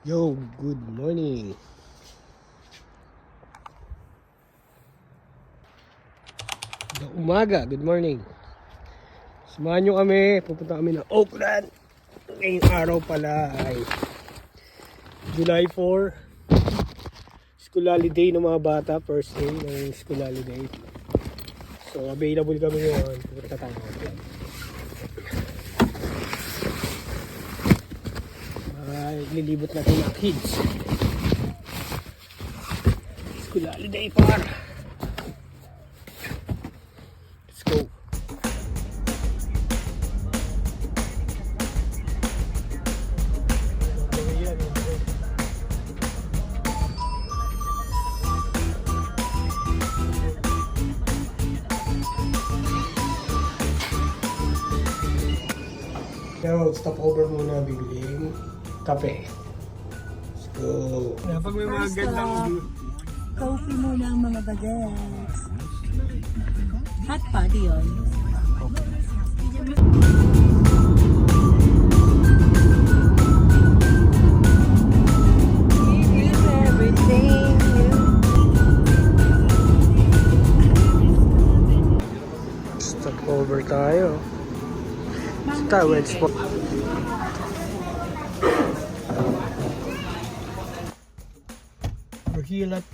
Yo, good morning. Umaga, good morning. Samahan nyo kami, pupunta kami ng Oakland. Ngayong araw pala ay July 4. School holiday ng mga bata, first day ng school holiday. So available kami ngayon, pupunta tayo ng Oakland. Lilibot natin mga kids. School holiday par. Let's go. Now, stop over muna, bibiling kape. Let's go. Pag may mga gandang view. Coffee muna ang mga bagets. Hot pa, di yun? Stop over tayo. Tayo, let's go. We're here at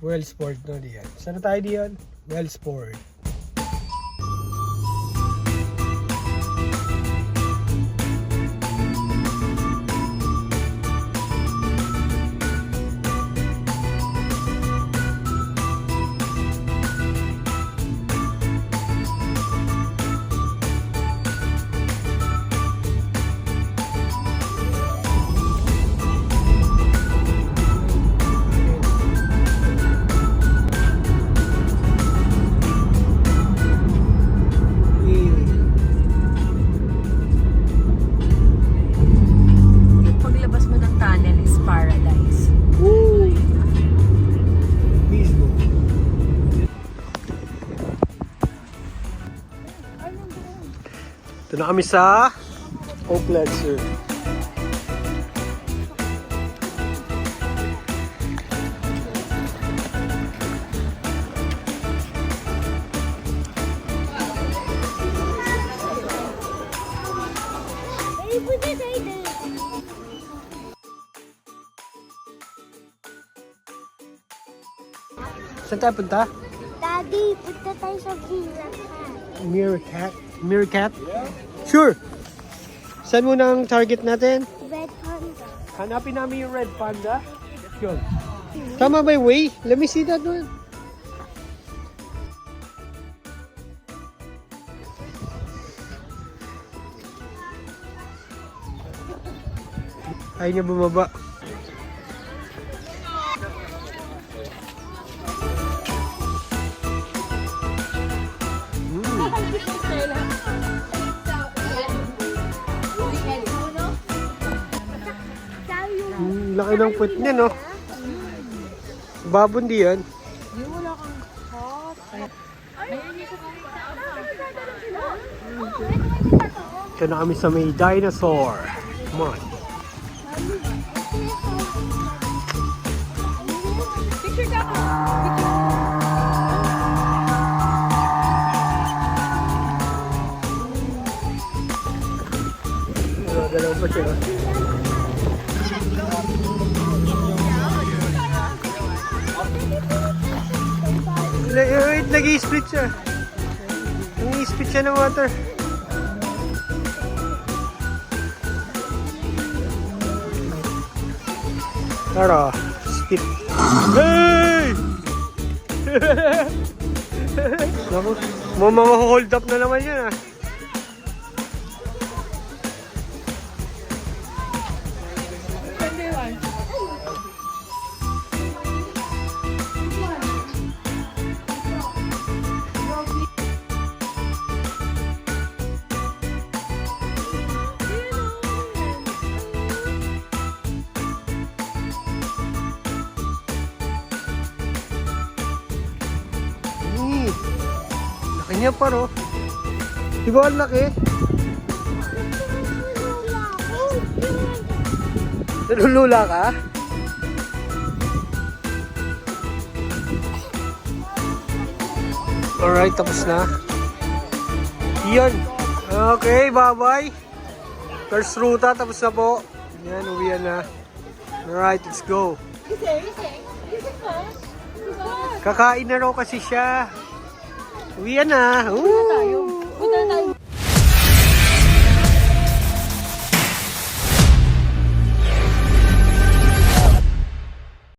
Wellsport, no, diyan. Saan na tayo diyan? Wellsport. Ito na kami sa Oakland, sir. Saan tayo punta? Daddy, punta tayo sa Meerkat. Meerkat? Yeah. Sure. Saan muna ang target natin? Red Panda. Hanapin namin yung Red Panda. Yun. Tama ba yung way? Let me see that one. Ayaw niya bumaba. Laki ng puwet niya, no? Babon di yan. Wala kang hot. Ito na kami sa may dinosaur. Come on. Picture ka! Galaw pa siya. Wait, nag-i-split siya. Nag-i-split siya ng water. Tara, split. Hey! Naku, mama-hold up na naman yan, ah. Laki niya paro. Di ba ang laki? Nalulula ka? Alright, tapos na. Yan. Okay, bye-bye. First ruta, tapos na po. Yan, uwian na. Alright, let's go. Kakain na raw kasi siya. Uwian na. Ooh.